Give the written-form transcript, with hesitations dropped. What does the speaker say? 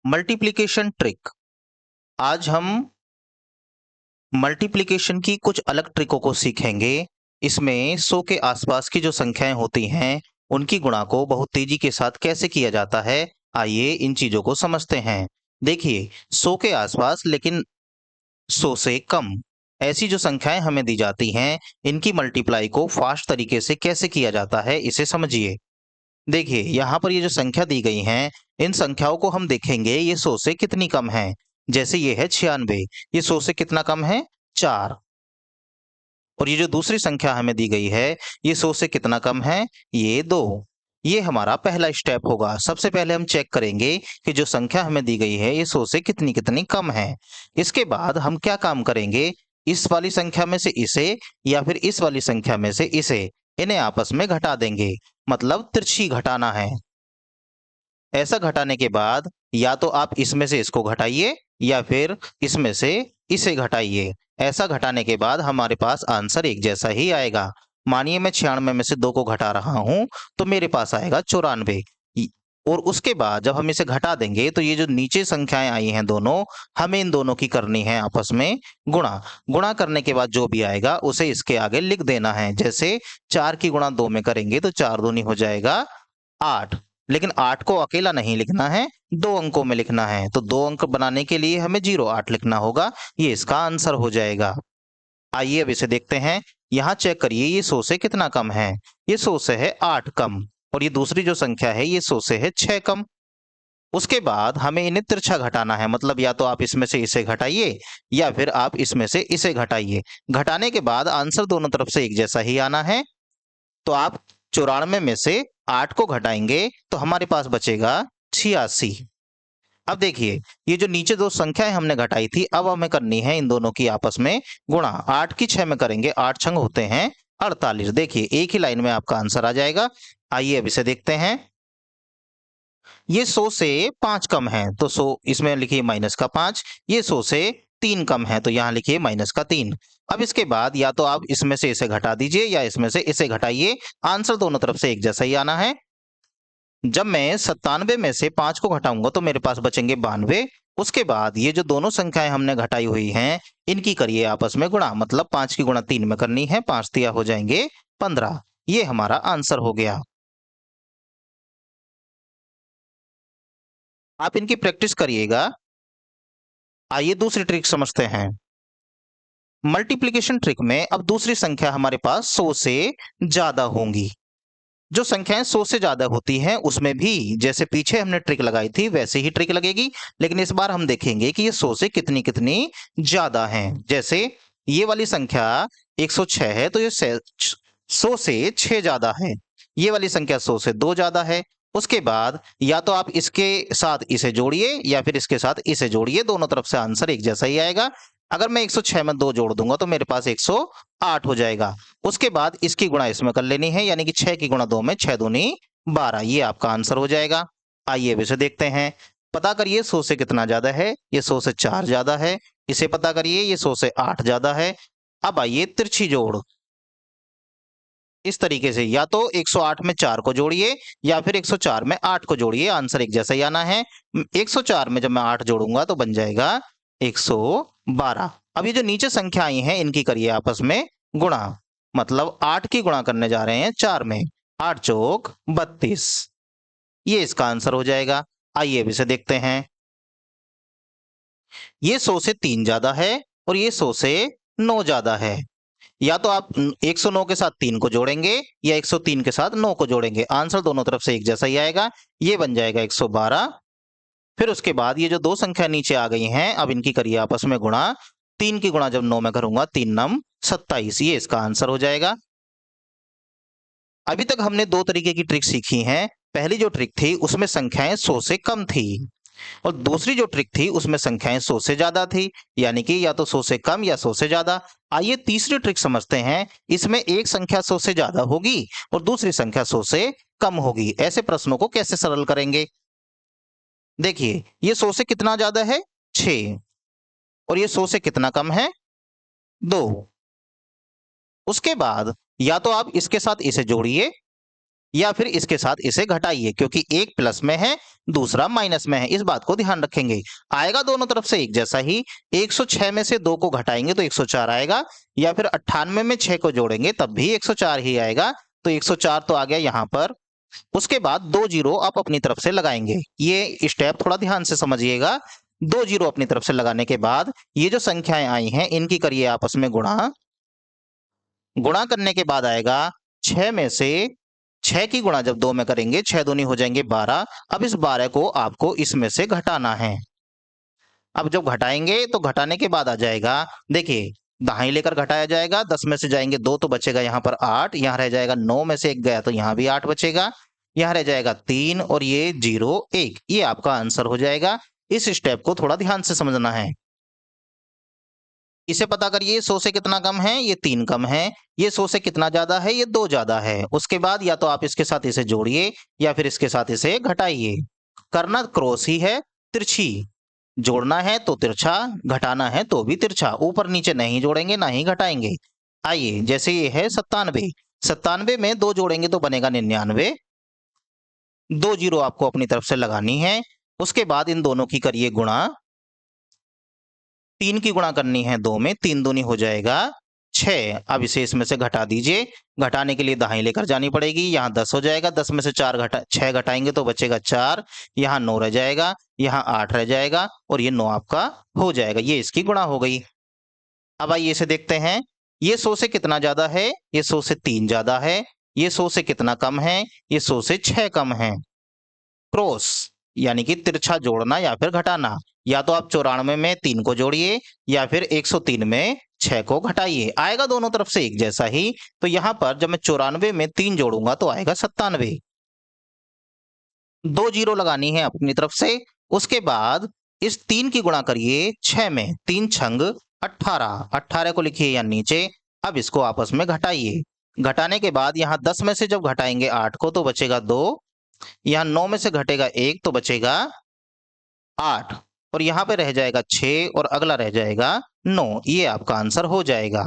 Multiplication trick. आज हम multiplication की कुछ अलग ट्रिकों को सीखेंगे। इसमें 100 के आसपास की जो संख्याएं होती हैं उनकी गुणा को बहुत तेजी के साथ कैसे किया जाता है, आइए इन चीजों को समझते हैं। देखिए, 100 के आसपास लेकिन 100 से कम ऐसी जो संख्याएं हमें दी जाती हैं, इनकी मल्टीप्लाई को फास्ट तरीके से कैसे किया जाता है इसे समझिए। देखिए, यहाँ पर ये जो संख्या दी गई हैं, इन संख्याओं को हम देखेंगे ये 100 से कितनी कम है। जैसे ये है 96, ये 100 से कितना कम है, 4। और ये जो दूसरी संख्या हमें दी गई है, ये 100 से कितना कम है, ये 2। ये हमारा पहला स्टेप होगा। सबसे पहले हम चेक करेंगे कि जो संख्या हमें दी गई है ये 100 से कितनी कितनी कम है। इसके बाद हम क्या काम करेंगे, इस वाली संख्या में से इसे या फिर इस वाली संख्या में से इसे, इन्हें आपस में घटा देंगे। मतलब तिरछी घटाना है। ऐसा घटाने के बाद या तो आप इसमें से इसको घटाइए या फिर इसमें से इसे घटाइए। ऐसा घटाने के बाद हमारे पास आंसर एक जैसा ही आएगा। मानिए मैं 96 में से 2 को घटा रहा हूं तो मेरे पास आएगा 94। और उसके बाद जब हम इसे घटा देंगे तो ये जो नीचे संख्याएं आई हैं दोनों, हमें इन दोनों की करनी है आपस में गुणा। गुणा करने के बाद जो भी आएगा उसे इसके आगे लिख देना है। जैसे 4 की गुणा 2 में करेंगे तो 4 दूनी हो जाएगा 8। लेकिन 8 को अकेला नहीं लिखना है, 2 अंकों में लिखना है। तो 2 अंक बनाने के लिए हमें 08 लिखना होगा। ये इसका आंसर हो जाएगा। आइए अब इसे देखते हैं। यहाँ चेक करिए, ये 100 से कितना कम है, ये 100 से है 8 कम। और ये दूसरी जो संख्या है ये 100 से है 6 कम। उसके बाद हमें इन्हें तिरछा घटाना है। मतलब या तो आप इसमें से इसे घटाइए या फिर आप इसमें से इसे घटाइए। घटाने के बाद आंसर दोनों तरफ से एक जैसा ही आना है। तो आप 94 में से 8 को घटाएंगे तो हमारे पास बचेगा 86। अब देखिए, ये जो नीचे दो संख्याएं हमने घटाई थी, अब हमें करनी है इन दोनों की आपस में गुणा। 8 की 6 में करेंगे, 8 छंग होते हैं 48। देखिए, एक ही लाइन में आपका आंसर आ जाएगा। आइए अब इसे देखते हैं। ये 100 से 5 कम है तो 100 इसमें लिखिए माइनस का 5। ये 100 से 3 कम है तो यहाँ लिखिए माइनस का 3। अब इसके बाद या तो आप इसमें से इसे घटा दीजिए या इसमें से इसे घटाइए। आंसर दोनों तरफ से एक जैसा ही आना है। जब मैं 97 में से 5 को घटाऊंगा तो मेरे पास बचेंगे 92। उसके बाद ये जो दोनों संख्याएं हमने घटाई हुई हैं, इनकी करिए आपस में गुणा। मतलब 5 की गुणा 3 में करनी है, 5 तिया हो जाएंगे 15। ये हमारा आंसर हो गया। आप इनकी प्रैक्टिस करिएगा। आइए दूसरी ट्रिक समझते हैं। मल्टीप्लिकेशन ट्रिक में अब दूसरी संख्या हमारे पास 100 से ज्यादा होंगी। जो संख्याएं 100 से ज्यादा होती हैं उसमें भी जैसे पीछे हमने ट्रिक लगाई थी वैसे ही ट्रिक लगेगी, लेकिन इस बार हम देखेंगे कि ये 100 से कितनी कितनी ज्यादा हैं। जैसे ये वाली संख्या 106 है तो ये 100 से 6 ज्यादा है। ये वाली संख्या 100 से 2 ज्यादा है। उसके बाद या तो आप इसके साथ इसे जोड़िए या फिर इसके साथ इसे जोड़िए, दोनों तरफ से आंसर एक जैसा ही आएगा। अगर मैं 106 में 2 जोड़ दूंगा तो मेरे पास 108 हो जाएगा। उसके बाद इसकी गुणा इसमें कर लेनी है, यानी कि 6 की गुणा 2 में 6 दूनी 12। ये आपका आंसर हो जाएगा। आइए अब इसे देखते हैं। पता करिए 100 से कितना ज्यादा है। ये 100 से 4 ज्यादा है। इसे पता करिए, ये 100 से 8 ज्यादा है। अब आइए तिरछी जोड़। इस तरीके से या तो 108 में 4 को जोड़िए या फिर 104 में 8 को जोड़िए, आंसर एक जैसा ही आना है। 104 में जब मैं 8 जोड़ूंगा तो बन जाएगा 112। अब ये जो नीचे संख्या आई हैं इनकी करिए आपस में गुणा। मतलब 8 की गुणा करने जा रहे हैं 4 में, 8 चौक 32। ये इसका आंसर हो जाएगा। आइए अब इसे देखते हैं। ये 100 से 3 ज्यादा है और ये 100 से 9 ज्यादा है। या तो आप 109 के साथ 3 को जोड़ेंगे या 103 के साथ 9 को जोड़ेंगे, आंसर दोनों तरफ से एक जैसा ही आएगा। ये बन जाएगा 112। फिर उसके बाद ये जो दो संख्या नीचे आ गई हैं, अब इनकी करिए आपस में गुणा। 3 की गुणा जब 9 में करूंगा, 3 नम 27। ये इसका आंसर हो जाएगा। अभी तक हमने दो तरीके की ट्रिक सीखी हैं। पहली जो ट्रिक थी उसमें संख्याएं 100 से कम थी और दूसरी जो ट्रिक थी उसमें संख्याएं 100 से ज्यादा थी, यानी कि या तो 100 से कम या 100 से ज्यादा। आइए तीसरी ट्रिक समझते हैं। इसमें एक संख्या 100 से ज्यादा होगी और दूसरी संख्या 100 से कम होगी। ऐसे प्रश्नों को कैसे सरल करेंगे। देखिए, ये 100 से कितना ज्यादा है, 6। और ये 100 से कितना कम है, 2। उसके बाद या तो आप इसके साथ इसे जोड़िए या फिर इसके साथ इसे घटाइए, क्योंकि एक प्लस में है दूसरा माइनस में है, इस बात को ध्यान रखेंगे। आएगा दोनों तरफ से एक जैसा ही। 106 में से 2 को घटाएंगे तो 104 आएगा, या फिर 98 में 6 को जोड़ेंगे तब भी 104 ही आएगा। तो 104 तो आ गया यहाँ पर। उसके बाद 2 जीरो आप अपनी तरफ से लगाएंगे। ये स्टेप थोड़ा ध्यान से समझिएगा। 2 जीरो अपनी तरफ से लगाने के बाद ये जो संख्याएं आई हैं इनकी करिए आपस में गुणा। गुणा करने के बाद आएगा 6 में से 6 की गुणा जब 2 में करेंगे 6 दूनी हो जाएंगे 12। अब इस 12 को आपको इसमें से घटाना है। अब जब घटाएंगे तो घटाने के बाद आ जाएगा, देखिए दाहिने लेकर घटाया जाएगा, 10 में से जाएंगे 2 तो बचेगा यहाँ पर 8, यहाँ रह जाएगा 9 में से 1 गया तो यहाँ भी 8 बचेगा, यहाँ रह जाएगा 3 और ये 0 1, ये आपका आंसर हो जाएगा। इस स्टेप को थोड़ा ध्यान से समझना है। इसे पता करिए 100 से कितना कम है, ये 3 कम है। ये 100 से कितना ज्यादा है, ये 2 ज्यादा है। उसके बाद या तो आप इसके साथ इसे जोड़िए या फिर इसके साथ इसे घटाइए। करना क्रॉस ही है, तिरछी। जोड़ना है तो तिरछा, घटाना है तो भी तिरछा। ऊपर नीचे नहीं जोड़ेंगे ना ही घटाएंगे। आइए, जैसे ये है 97, 97 में 2 जोड़ेंगे तो बनेगा 99। 2 जीरो आपको अपनी तरफ से लगानी है। उसके बाद इन दोनों की करिए गुणा। 3 की गुणा करनी है 2 में, 3 दूनी हो जाएगा 6। अब इसे इसमें से घटा दीजिए। घटाने के लिए दाहिने लेकर जानी पड़ेगी। यहाँ 10 हो जाएगा, 10 में से 6 घटाएंगे तो बचेगा 4। यहाँ 9 रह जाएगा, यहाँ 8 रह जाएगा और ये 9 आपका हो जाएगा। ये इसकी गुणा हो गई। अब आइए इसे देखते हैं। ये 100 से कितना ज्यादा है, ये 100 से 3 ज्यादा है। ये 100 से कितना कम है, ये 100 से 6 कम है। क्रॉस यानी कि तिरछा जोड़ना या फिर घटाना। या तो आप 94 में 3 को जोड़िए या फिर 103 में 6 को घटाइए। आएगा दोनों तरफ से एक जैसा ही। तो यहां पर जब मैं 94 में 3 जोड़ूंगा तो आएगा 97। 2 जीरो लगानी है अपनी तरफ से। उसके बाद इस 3 की गुणा करिए 6 में, 3 छंग 18, 18 को लिखिए या नीचे। अब इसको आपस में घटाइए। घटाने के बाद यहाँ 10 में से जब घटाएंगे 8 को तो बचेगा 2। यहाँ 9 में से घटेगा 1 तो बचेगा 8 और यहाँ पे रह जाएगा 6 और अगला रह जाएगा 9। ये आपका आंसर हो जाएगा।